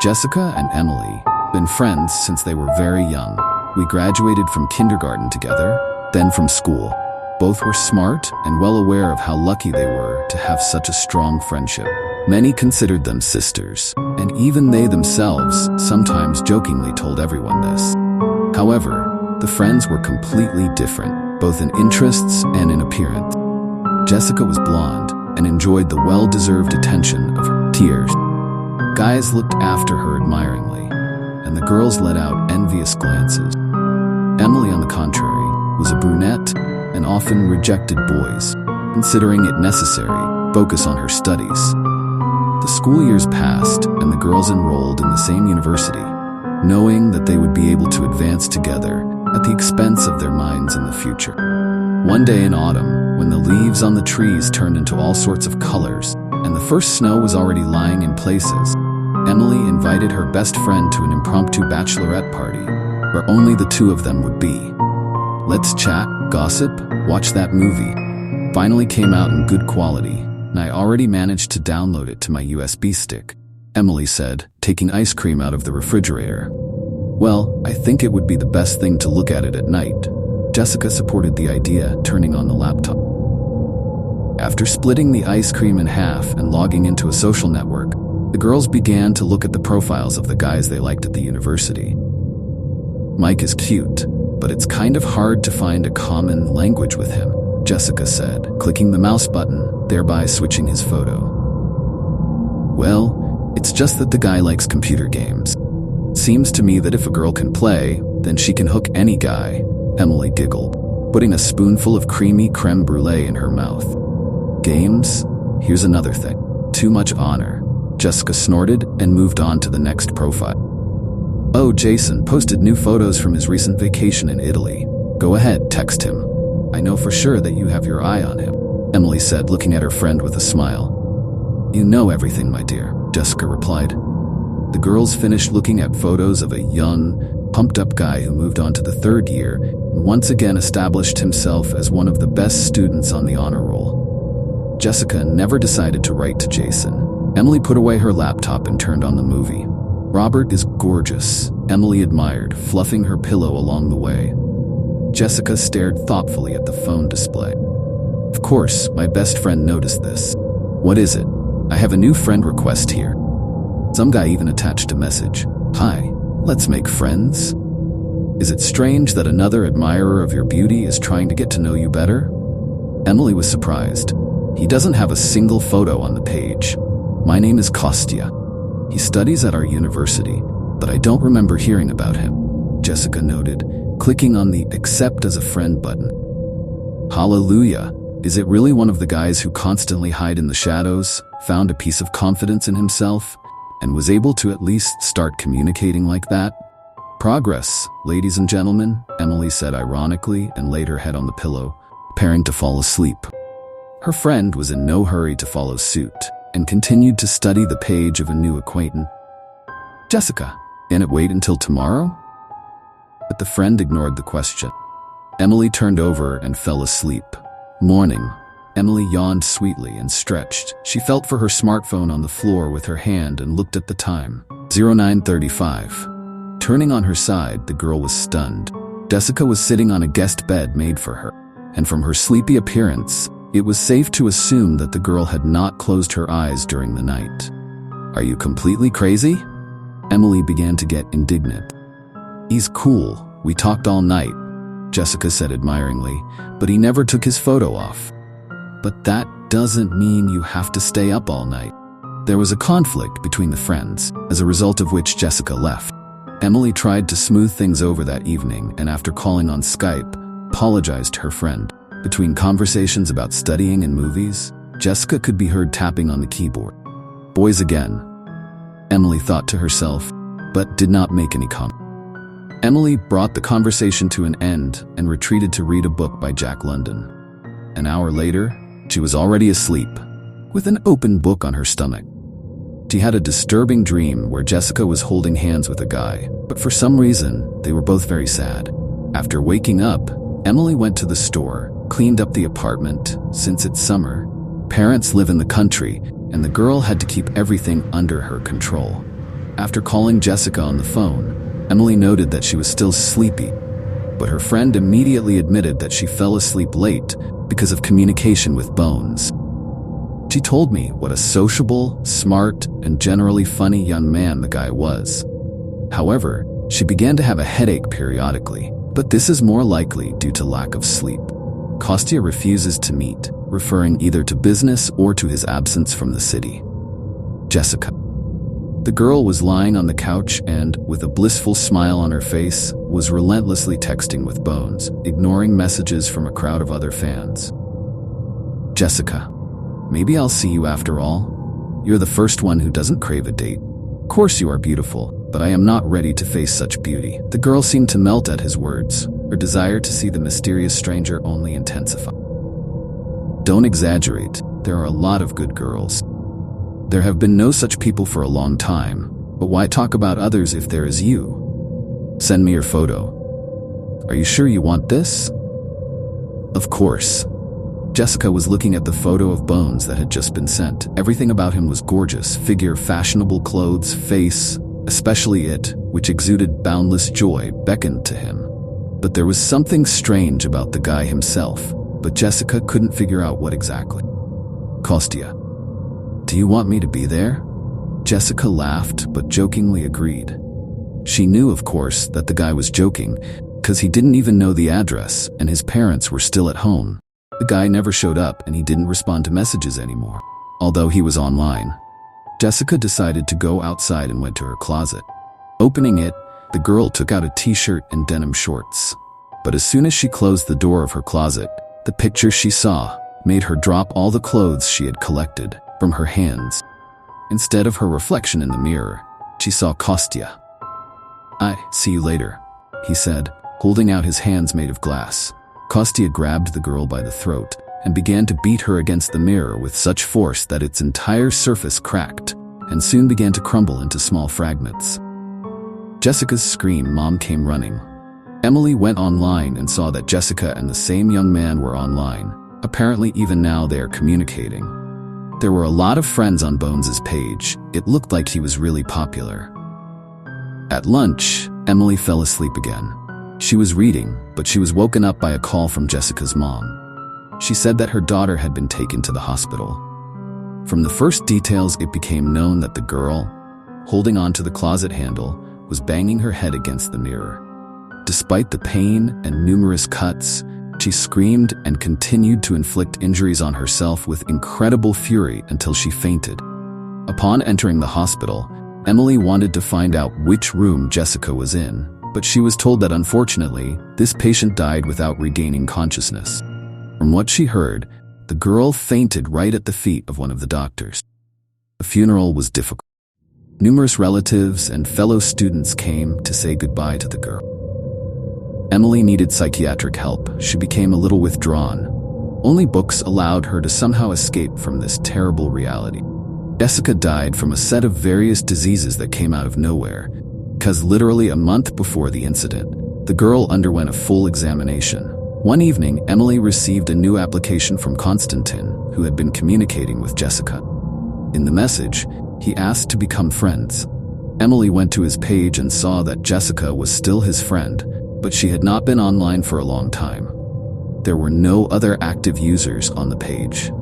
Jessica and Emily, been friends since they were very young. We graduated from kindergarten together, then from school. Both were smart and well aware of how lucky they were to have such a strong friendship. Many considered them sisters, and even they themselves sometimes jokingly told everyone this. However, the friends were completely different, both in interests and in appearance. Jessica was blonde and enjoyed the well-deserved attention of her peers. Guys looked after her admiringly, and the girls let out envious glances. Emily, on the contrary, was a brunette and often rejected boys, considering it necessary to focus on her studies. The school years passed, and the girls enrolled in the same university, knowing that they would be able to advance together at the expense of their minds in the future. One day in autumn, when the leaves on the trees turned into all sorts of colors, and the first snow was already lying in places, Emily invited her best friend to an impromptu bachelorette party, where only the two of them would be. Let's chat, gossip, watch that movie. Finally came out in good quality, and I already managed to download it to my USB stick, Emily said, taking ice cream out of the refrigerator. Well, I think it would be the best thing to look at it at night. Jessica supported the idea, turning on the laptop. After splitting the ice cream in half and logging into a social network, the girls began to look at the profiles of the guys they liked at the university. Mike is cute, but it's kind of hard to find a common language with him, Jessica said, clicking the mouse button, thereby switching his photo. Well, it's just that the guy likes computer games. Seems to me that if a girl can play, then she can hook any guy, Emily giggled, putting a spoonful of creamy creme brulee in her mouth. Games? Here's another thing. Too much honor. Jessica snorted and moved on to the next profile. Oh, Jason posted new photos from his recent vacation in Italy. Go ahead, text him. I know for sure that you have your eye on him, Emily said, looking at her friend with a smile. You know everything, my dear, Jessica replied. The girls finished looking at photos of a young, pumped-up guy who moved on to the third year and once again established himself as one of the best students on the honor roll. Jessica never decided to write to Jason. Emily put away her laptop and turned on the movie. Robert is gorgeous, Emily admired, fluffing her pillow along the way. Jessica stared thoughtfully at the phone display. Of course, my best friend noticed this. What is it? I have a new friend request here. Some guy even attached a message. Hi, let's make friends. Is it strange that another admirer of your beauty is trying to get to know you better? Emily was surprised. He doesn't have a single photo on the page. My name is Kostya. He studies at our university, but I don't remember hearing about him, Jessica noted, clicking on the Accept as a Friend button. Hallelujah. Is it really one of the guys who constantly hide in the shadows, found a piece of confidence in himself, and was able to at least start communicating like that? Progress, ladies and gentlemen, Emily said ironically and laid her head on the pillow, preparing to fall asleep. Her friend was in no hurry to follow suit and continued to study the page of a new acquaintance. Jessica, can it wait until tomorrow? But the friend ignored the question. Emily turned over and fell asleep. Morning. Emily yawned sweetly and stretched. She felt for her smartphone on the floor with her hand and looked at the time. 09:35. Turning on her side, the girl was stunned. Jessica was sitting on a guest bed made for her, and from her sleepy appearance, it was safe to assume that the girl had not closed her eyes during the night. Are you completely crazy? Emily began to get indignant. He's cool. We talked all night, Jessica said admiringly, but he never took his photo off. But that doesn't mean you have to stay up all night. There was a conflict between the friends, as a result of which Jessica left. Emily tried to smooth things over that evening and after calling on Skype, apologized to her friend. Between conversations about studying and movies, Jessica could be heard tapping on the keyboard. Boys again, Emily thought to herself, but did not make any comment. Emily brought the conversation to an end and retreated to read a book by Jack London. An hour later, she was already asleep, with an open book on her stomach. She had a disturbing dream where Jessica was holding hands with a guy, but for some reason, they were both very sad. After waking up, Emily went to the store, cleaned up the apartment, since it's summer. Parents live in the country, and the girl had to keep everything under her control. After calling Jessica on the phone, Emily noted that she was still sleepy, but her friend immediately admitted that she fell asleep late because of communication with Bones. She told me what a sociable, smart, and generally funny young man the guy was. However, she began to have a headache periodically, but this is more likely due to lack of sleep. Kostya refuses to meet, referring either to business or to his absence from the city. Jessica. The girl was lying on the couch and, with a blissful smile on her face, was relentlessly texting with Bones, ignoring messages from a crowd of other fans. Jessica. Maybe I'll see you after all. You're the first one who doesn't crave a date. Of course you are beautiful, but I am not ready to face such beauty. The girl seemed to melt at his words. Her desire to see the mysterious stranger only intensified. Don't exaggerate. There are a lot of good girls. There have been no such people for a long time, but why talk about others if there is you? Send me your photo. Are you sure you want this? Of course. Jessica was looking at the photo of Bones that had just been sent. Everything about him was gorgeous. Figure, fashionable clothes, face, especially it, which exuded boundless joy, beckoned to him. But there was something strange about the guy himself, but Jessica couldn't figure out what exactly. Kostya. Do you want me to be there? Jessica laughed, but jokingly agreed. She knew, of course, that the guy was joking, because he didn't even know the address, and his parents were still at home. The guy never showed up, and he didn't respond to messages anymore, although he was online. Jessica decided to go outside and went to her closet. Opening it, the girl took out a t-shirt and denim shorts. But as soon as she closed the door of her closet, the picture she saw made her drop all the clothes she had collected from her hands. Instead of her reflection in the mirror, she saw Kostya. "I see you later," he said, holding out his hands made of glass. Kostya grabbed the girl by the throat and began to beat her against the mirror with such force that its entire surface cracked and soon began to crumble into small fragments. Jessica's scream, Mom came running. Emily went online and saw that Jessica and the same young man were online. Apparently even now they are communicating. There were a lot of friends on Bones' page. It looked like he was really popular. At lunch, Emily fell asleep again. She was reading, but she was woken up by a call from Jessica's mom. She said that her daughter had been taken to the hospital. From the first details, it became known that the girl, holding on to the closet handle, was banging her head against the mirror. Despite the pain and numerous cuts, she screamed and continued to inflict injuries on herself with incredible fury until she fainted. Upon entering the hospital, Emily wanted to find out which room Jessica was in, but she was told that unfortunately, this patient died without regaining consciousness. From what she heard, the girl fainted right at the feet of one of the doctors. The funeral was difficult. Numerous relatives and fellow students came to say goodbye to the girl. Emily needed psychiatric help. She became a little withdrawn. Only books allowed her to somehow escape from this terrible reality. Jessica died from a set of various diseases that came out of nowhere, because literally a month before the incident, the girl underwent a full examination. One evening, Emily received a new application from Konstantin, who had been communicating with Jessica. In the message, he asked to become friends. Emily went to his page and saw that Jessica was still his friend, but she had not been online for a long time. There were no other active users on the page.